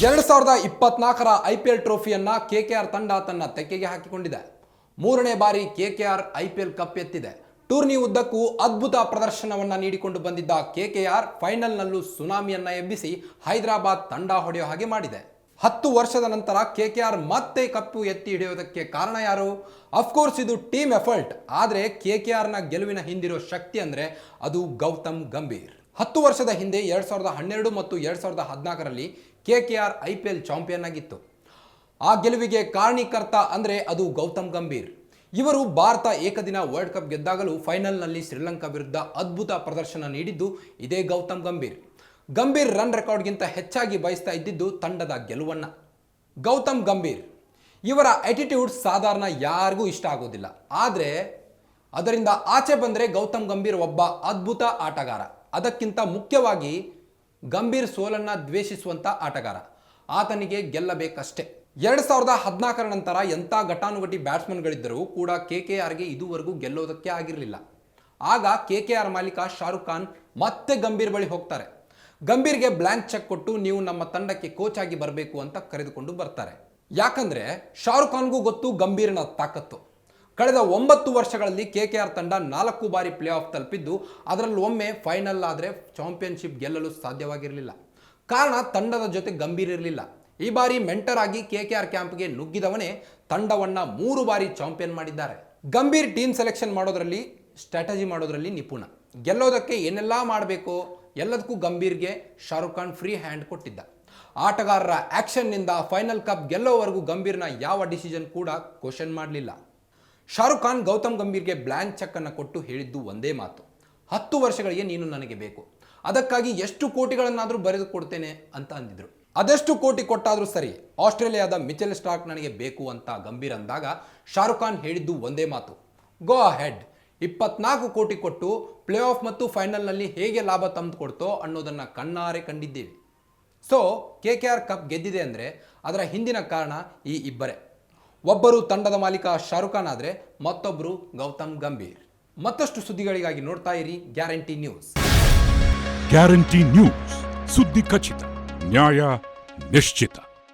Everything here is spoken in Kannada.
2024ರ IPL ಟ್ರೋಫಿಯನ್ನ ಕೆಕೆಆರ್ ತಂಡ ತನ್ನ ತೆಕ್ಕೆಗೆ ಹಾಕಿಕೊಂಡಿದೆ. ಮೂರನೇ ಬಾರಿ ಕೆಕೆಆರ್ IPL ಕಪ್ ಎತ್ತಿದೆ. ಟೂರ್ನಿ ಉದ್ದಕ್ಕೂ ಅದ್ಭುತ ಪ್ರದರ್ಶನವನ್ನ ನೀಡಿಕೊಂಡು ಬಂದಿದ್ದ ಕೆಕೆಆರ್ ಫೈನಲ್ನಲ್ಲೂ ಸುನಾಮಿಯನ್ನ ಎಬ್ಬಿಸಿ ಹೈದರಾಬಾದ್ ತಂಡ ಹೊಡೆಯೋ ಹಾಗೆ ಮಾಡಿದೆ. 10 ವರ್ಷದ ನಂತರ ಕೆಕೆಆರ್ ಮತ್ತೆ ಕಪ್ಪು ಎತ್ತಿ ಹಿಡಿಯೋದಕ್ಕೆ ಕಾರಣ ಯಾರು? ಅಫ್ಕೋರ್ಸ್ ಇದು ಟೀಮ್ ಎಫರ್ಟ್. ಆದರೆ ಕೆಕೆಆರ್ನ ಗೆಲುವಿನ ಹಿಂದಿರೋ ಶಕ್ತಿ ಅಂದ್ರೆ ಅದು ಗೌತಮ್ ಗಂಭೀರ್. 10 ವರ್ಷದ ಹಿಂದೆ 2012 ಮತ್ತು 2014ರಲ್ಲಿ ಕೆಕೆಆರ್ IPL ಚಾಂಪಿಯನ್ ಆಗಿತ್ತು. ಆ ಗೆಲುವಿಗೆ ಕಾರಣೀಕರ್ತ ಅಂದ್ರೆ ಅದು ಗೌತಮ್ ಗಂಭೀರ್. ಇವರು ಭಾರತ ಏಕದಿನ ವರ್ಲ್ಡ್ ಕಪ್ ಗೆದ್ದಾಗಲೂ ಫೈನಲ್ನಲ್ಲಿ ಶ್ರೀಲಂಕಾ ವಿರುದ್ಧ ಅದ್ಭುತ ಪ್ರದರ್ಶನ ನೀಡಿದ್ದು ಇದೇ ಗೌತಮ್ ಗಂಭೀರ್. ಗಂಭೀರ್ ರನ್ ರೆಕಾರ್ಡ್ಗಿಂತ ಹೆಚ್ಚಾಗಿ ಬಯಸ್ತಾ ಇದ್ದಿದ್ದು ತಂಡದ ಗೆಲುವನ್ನ. ಗೌತಮ್ ಗಂಭೀರ್ ಇವರ ಆಟಿಟ್ಯೂಡ್ ಸಾಧಾರಣ ಯಾರಿಗೂ ಇಷ್ಟ ಆಗೋದಿಲ್ಲ. ಆದರೆ ಅದರಿಂದ ಆಚೆ ಬಂದರೆ ಗೌತಮ್ ಗಂಭೀರ್ ಒಬ್ಬ ಅದ್ಭುತ ಆಟಗಾರ. ಅದಕ್ಕಿಂತ ಮುಖ್ಯವಾಗಿ ಗಂಭೀರ್ ಸೋಲನ್ನ ದ್ವೇಷಿಸುವಂತ ಆಟಗಾರ. ಆತನಿಗೆ ಗೆಲ್ಲಬೇಕಷ್ಟೇ. 2014ರ ನಂತರ ಎಂಥ ಘಟಾನುಘಟಿ ಬ್ಯಾಟ್ಸ್ಮನ್ಗಳಿದ್ದರೂ ಕೂಡ ಕೆಕೆಆರ್ಗೆ ಇದುವರೆಗೂ ಗೆಲ್ಲೋದಕ್ಕೆ ಆಗಿರಲಿಲ್ಲ. ಆಗ ಕೆಕೆಆರ್ ಮಾಲೀಕ ಶಾರುಖ್ ಖಾನ್ ಮತ್ತೆ ಗಂಭೀರ್ ಬಳಿ ಹೋಗ್ತಾರೆ. ಗಂಭೀರ್ಗೆ ಬ್ಲ್ಯಾಂಕ್ ಚೆಕ್ ಕೊಟ್ಟು ನೀವು ನಮ್ಮ ತಂಡಕ್ಕೆ ಕೋಚ್ ಆಗಿ ಬರಬೇಕು ಅಂತ ಕರೆದುಕೊಂಡು ಬರ್ತಾರೆ. ಯಾಕಂದ್ರೆ ಶಾರುಖ್ ಖಾನ್ಗೂ ಗೊತ್ತು ಗಂಭೀರ್ನ ತಾಕತ್ತು. ಕಳೆದ 9 ವರ್ಷಗಳಲ್ಲಿ ಕೆಕೆಆರ್ ತಂಡ 4 ಬಾರಿ ಪ್ಲೇ ಆಫ್ ತಲುಪಿದ್ದು, ಅದರಲ್ಲಿ ಒಮ್ಮೆ ಫೈನಲ್ ಆದರೆ ಚಾಂಪಿಯನ್ಶಿಪ್ ಗೆಲ್ಲಲು ಸಾಧ್ಯವಾಗಿರಲಿಲ್ಲ. ಕಾರಣ ತಂಡದ ಜೊತೆ ಗಂಭೀರ್ ಇರಲಿಲ್ಲ. ಈ ಬಾರಿ ಮೆಂಟರ್ ಆಗಿ ಕೆಕೆಆರ್ ಕ್ಯಾಂಪ್ಗೆ ನುಗ್ಗಿದವನೇ ತಂಡವನ್ನ 3 ಬಾರಿ ಚಾಂಪಿಯನ್ ಮಾಡಿದ್ದಾರೆ. ಗಂಭೀರ್ ಟೀಮ್ ಸೆಲೆಕ್ಷನ್ ಮಾಡೋದ್ರಲ್ಲಿ, ಸ್ಟ್ರಾಟಜಿ ಮಾಡೋದ್ರಲ್ಲಿ ನಿಪುಣ. ಗೆಲ್ಲೋದಕ್ಕೆ ಏನೆಲ್ಲ ಮಾಡಬೇಕು ಎಲ್ಲದಕ್ಕೂ ಗಂಭೀರ್ಗೆ ಶಾರುಖ್ ಖಾನ್ ಫ್ರೀ ಹ್ಯಾಂಡ್ ಕೊಟ್ಟಿದ್ದ. ಆಟಗಾರರ ಆಕ್ಷನ್ನಿಂದ ಫೈನಲ್ ಕಪ್ ಗೆಲ್ಲೋವರೆಗೂ ಗಂಭೀರ್ನ ಯಾವ ಡಿಸಿಷನ್ ಕೂಡ ಕ್ವಶನ್ ಮಾಡಲಿಲ್ಲ. ಶಾರುಖ್ ಖಾನ್ ಗೌತಮ್ ಗಂಭೀರ್ಗೆ ಬ್ಲ್ಯಾಂಕ್ ಚೆಕ್ ಅನ್ನು ಕೊಟ್ಟು ಹೇಳಿದ್ದು ಒಂದೇ ಮಾತು: 10 ವರ್ಷಗಳಿಗೆ ನೀನು ನನಗೆ ಬೇಕು, ಅದಕ್ಕಾಗಿ ಎಷ್ಟು ಕೋಟಿಗಳನ್ನಾದರೂ ಬರೆದು ಕೊಡ್ತೇನೆ ಅಂತ ಅಂದಿದ್ರು. ಅದೆಷ್ಟು ಕೋಟಿ ಕೊಟ್ಟಾದರೂ ಸರಿ, ಆಸ್ಟ್ರೇಲಿಯಾದ ಮಿಚೆಲ್ ಸ್ಟಾರ್ಕ್ ನನಗೆ ಬೇಕು ಅಂತ ಗಂಭೀರ್ ಅಂದಾಗ ಶಾರುಖ್ ಖಾನ್ ಹೇಳಿದ್ದು ಒಂದೇ ಮಾತು: ಗೋ ಅಹೆಡ್. 24 ಕೋಟಿ ಕೊಟ್ಟು ಪ್ಲೇ ಆಫ್ ಮತ್ತು ಫೈನಲ್ನಲ್ಲಿ ಹೇಗೆ ಲಾಭ ತಂದುಕೊಡ್ತೋ ಅನ್ನೋದನ್ನು ಕಣ್ಣಾರೆ ಕಂಡಿದ್ದೇವೆ. ಸೊ ಕೆಕೆಆರ್ ಕಪ್ ಗೆದ್ದಿದೆ ಅಂದರೆ ಅದರ ಹಿಂದಿನ ಕಾರಣ ಈ ಇಬ್ಬರೇ. ಒಬ್ಬರು ತಂಡದ ಮಾಲೀಕ ಶಾರುಖ್ ಖಾನ್ ಆದರೆ ಮತ್ತೊಬ್ಬರು ಗೌತಮ್ ಗಂಭೀರ್. ಮತ್ತಷ್ಟು ಸುದ್ದಿಗಳಿಗಾಗಿ ನೋಡ್ತಾ ಇರಿ ಗ್ಯಾರಂಟಿ ನ್ಯೂಸ್. ಗ್ಯಾರಂಟಿ ನ್ಯೂಸ್, ಸುದ್ದಿ ಖಚಿತ, ನ್ಯಾಯ ನಿಶ್ಚಿತ.